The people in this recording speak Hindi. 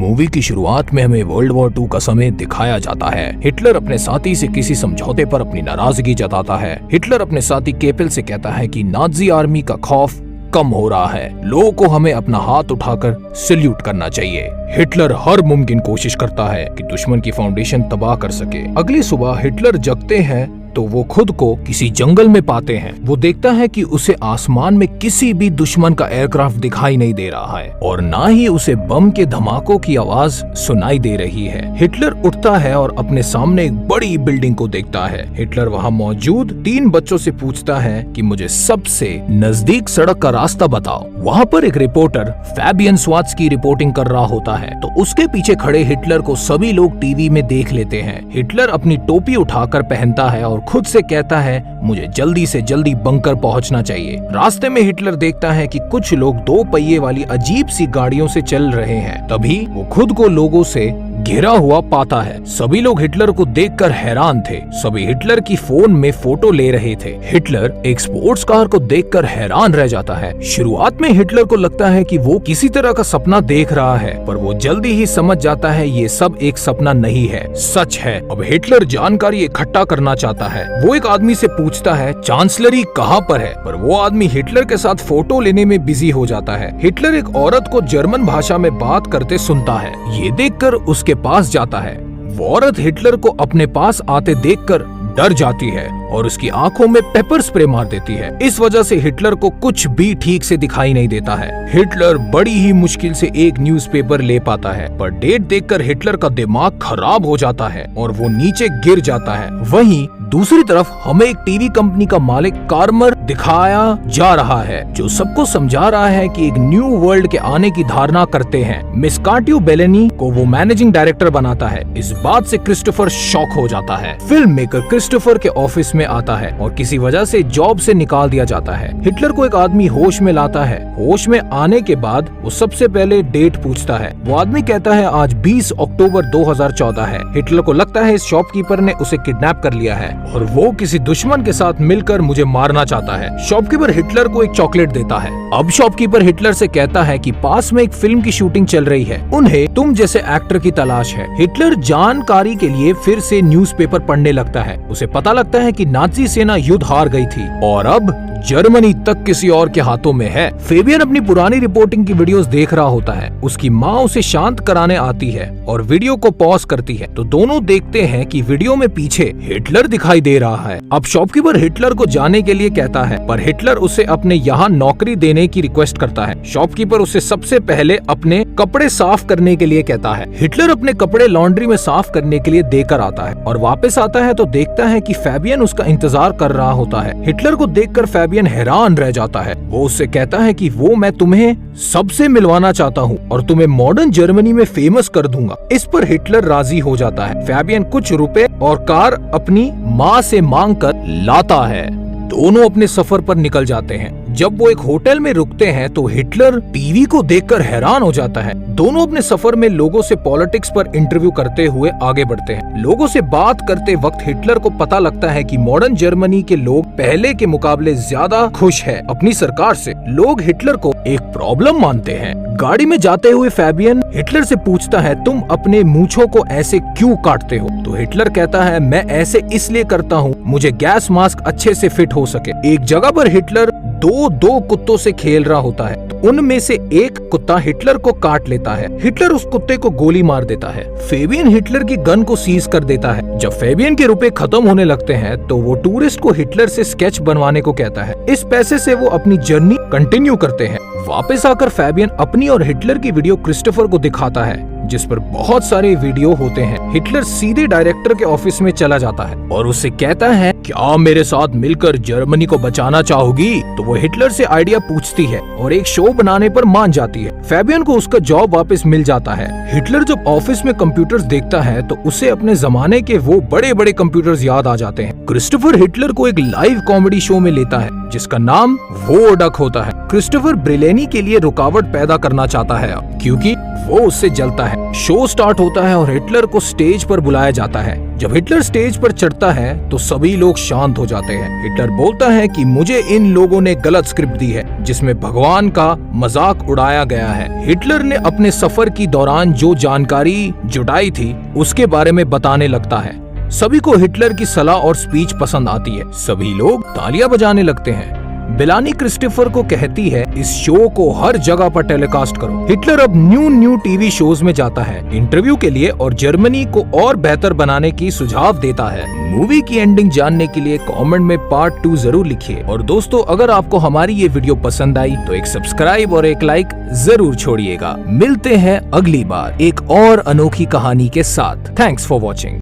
मूवी की शुरुआत में हमें वर्ल्ड वॉर 2 का समय दिखाया जाता है। हिटलर अपने साथी से किसी समझौते पर अपनी नाराजगी जताता है। हिटलर अपने साथी केपल से कहता है कि नाजी आर्मी का खौफ कम हो रहा है, लोगों को हमें अपना हाथ उठाकर सल्यूट करना चाहिए। हिटलर हर मुमकिन कोशिश करता है कि दुश्मन की फाउंडेशन तबाह कर सके। अगली सुबह हिटलर जगते हैं तो वो खुद को किसी जंगल में पाते हैं। वो देखता है कि उसे आसमान में किसी भी दुश्मन का एयरक्राफ्ट दिखाई नहीं दे रहा है और ना ही उसे बम के धमाकों की आवाज सुनाई दे रही है। हिटलर उठता है और अपने सामने एक बड़ी बिल्डिंग को देखता है। हिटलर वहाँ मौजूद 3 बच्चों से पूछता है कि मुझे सबसे नजदीक सड़क का रास्ता बताओ। वहाँ पर एक रिपोर्टर फैबियन स्वाट्स की रिपोर्टिंग कर रहा होता है तो उसके पीछे खड़े हिटलर को सभी लोग टीवी में देख लेते हैं। हिटलर अपनी टोपी उठाकर पहनता है और खुद से कहता है मुझे जल्दी से जल्दी बंकर पहुंचना चाहिए। रास्ते में हिटलर देखता है कि कुछ लोग 2 पहिए वाली अजीब सी गाड़ियों से चल रहे हैं। तभी वो खुद को लोगों से घिरा हुआ पाता है। सभी लोग हिटलर को देखकर हैरान थे। सभी हिटलर की फोन में फोटो ले रहे थे। हिटलर एक स्पोर्ट्स कार को देखकर हैरान रह जाता है। शुरुआत में हिटलर को लगता है कि वो किसी तरह का सपना देख रहा है, पर वो जल्दी ही समझ जाता है ये सब एक सपना नहीं है, सच है। अब हिटलर जानकारी इकट्ठा करना चाहता है। वो एक आदमी से पूछता है चांसलरी कहाँ पर है, पर वो आदमी हिटलर के साथ फोटो लेने में बिजी हो जाता है। हिटलर एक औरत को जर्मन भाषा में बात करते सुनता है। ये देखकर उसके पास जाता है। वो औरत हिटलर को अपने पास आते देखकर डर जाती है और उसकी आंखों में पेपर स्प्रे मार देती है। इस वजह से हिटलर को कुछ भी ठीक से दिखाई नहीं देता है। हिटलर बड़ी ही मुश्किल से एक न्यूज़पेपर ले पाता है, पर डेट देखकर हिटलर का दिमाग खराब हो जाता है और वो नीचे गिर जाता है। वहीं दूसरी तरफ हमें एक टीवी कंपनी का मालिक कार्मर दिखाया जा रहा है, जो सबको समझा रहा है कि एक न्यू वर्ल्ड के आने की धारणा करते हैं। मिस कार्टियो बेलेनी को वो मैनेजिंग डायरेक्टर बनाता है। इस बात से क्रिस्टोफर शॉक हो जाता है। फिल्म मेकर क्रिस्टोफर के ऑफिस में आता है और किसी वजह से जॉब से निकाल दिया जाता है। हिटलर को एक आदमी होश में लाता है। होश में आने के बाद वो सबसे पहले डेट पूछता है। वो आदमी कहता है आज 20 अक्टूबर 2014 है। हिटलर को लगता है इस शॉपकीपर ने उसे किडनैप कर लिया है और वो किसी दुश्मन के साथ मिलकर मुझे मारना चाहता है। शॉपकीपर हिटलर को एक चॉकलेट देता है। अब शॉपकीपर हिटलर से कहता है कि पास में एक फिल्म की शूटिंग चल रही है, उन्हें तुम जैसे एक्टर की तलाश है। हिटलर जानकारी के लिए फिर से न्यूज़पेपर पढ़ने लगता है। उसे पता लगता है कि नाजी सेना युद्ध हार गई थी और अब जर्मनी तक किसी और के हाथों में है। फेबियन अपनी पुरानी रिपोर्टिंग की वीडियोस देख रहा होता है। उसकी माँ उसे शांत कराने आती है और वीडियो को पॉज करती है तो दोनों देखते हैं कि वीडियो में पीछे हिटलर दिखाई दे रहा है। अब शॉपकीपर हिटलर को जाने के लिए कहता है, पर हिटलर उसे अपने यहाँ नौकरी देने की रिक्वेस्ट करता है। शॉपकीपर उसे सबसे पहले अपने कपड़े साफ करने के लिए कहता है। हिटलर अपने कपड़े लॉन्ड्री में साफ करने के लिए देकर आता है और वापस आता है तो देखता है कि फेबियन उसका इंतजार कर रहा होता है। हिटलर को देखकर फेबियन हैरान रह जाता है। वो उससे कहता है कि वो मैं तुम्हें सबसे मिलवाना चाहता हूँ और तुम्हें मॉडर्न जर्मनी में फेमस कर दूंगा। इस पर हिटलर राजी हो जाता है। फेबियन कुछ रुपए और कार अपनी माँ से मांग कर लाता है। दोनों अपने सफर पर निकल जाते हैं। जब वो एक होटल में रुकते हैं तो हिटलर टीवी को देखकर हैरान हो जाता है। दोनों अपने सफर में लोगों से पॉलिटिक्स पर इंटरव्यू करते हुए आगे बढ़ते हैं। लोगों से बात करते वक्त हिटलर को पता लगता है कि मॉडर्न जर्मनी के लोग पहले के मुकाबले ज्यादा खुश हैं अपनी सरकार से। लोग हिटलर को एक प्रॉब्लम मानते हैं। गाड़ी में जाते हुए फेबियन हिटलर से पूछता है तुम अपने मूंछों को ऐसे क्यों काटते हो? तो हिटलर कहता है मैं ऐसे इसलिए करता हूँ मुझे गैस मास्क अच्छे से फिट हो सके। एक जगह पर हिटलर दो कुत्तों से खेल रहा होता है तो उनमें से एक कुत्ता हिटलर को काट लेता है। हिटलर उस कुत्ते को गोली मार देता है। फेबियन हिटलर की गन को सीज कर देता है। जब फेबियन के रुपए खत्म होने लगते हैं तो वो टूरिस्ट को हिटलर से स्केच बनवाने को कहता है। इस पैसे से वो अपनी जर्नी कंटिन्यू करते हैं। वापस आकर फेबियन अपनी और हिटलर की वीडियो क्रिस्टोफर को दिखाता है, जिस पर बहुत सारे वीडियो होते हैं। हिटलर सीधे डायरेक्टर के ऑफिस में चला जाता है और उससे कहता है क्या मेरे साथ मिलकर जर्मनी को बचाना चाहोगी? तो वो हिटलर से आइडिया पूछती है और एक शो बनाने पर मान जाती है। फेबियन को उसका जॉब वापस मिल जाता है। हिटलर जब ऑफिस में कंप्यूटर्स देखता है तो उसे अपने जमाने के वो बड़े बड़े कंप्यूटर्स याद आ जाते हैं। क्रिस्टोफर हिटलर को एक लाइव कॉमेडी शो में लेता है जिसका नाम वो डक होता है। क्रिस्टोफर ब्रिलेनी के लिए रुकावट पैदा करना चाहता है क्योंकि वो उससे जलता है। है। शो स्टार्ट होता है और हिटलर को स्टेज पर बुलाया जाता है। जब हिटलर स्टेज पर चढ़ता है तो सभी लोग शांत हो जाते हैं। हिटलर बोलता है कि मुझे इन लोगों ने गलत स्क्रिप्ट दी है जिसमें भगवान का मजाक उड़ाया गया है। हिटलर ने अपने सफर की दौरान जो जानकारी जुटाई थी उसके बारे में बताने लगता है। सभी को हिटलर की सलाह और स्पीच पसंद आती है। सभी लोग तालियां बजाने लगते हैं। बेलानी क्रिस्टोफर को कहती है इस शो को हर जगह पर टेलीकास्ट करो। हिटलर अब न्यू टीवी शोज में जाता है इंटरव्यू के लिए और जर्मनी को और बेहतर बनाने की सुझाव देता है। मूवी की एंडिंग जानने के लिए कमेंट में पार्ट 2 जरूर लिखिए। और दोस्तों, अगर आपको हमारी ये वीडियो पसंद आई तो एक सब्सक्राइब और एक लाइक जरूर छोड़िएगा। मिलते हैं अगली बार एक और अनोखी कहानी के साथ। Thanks for watching.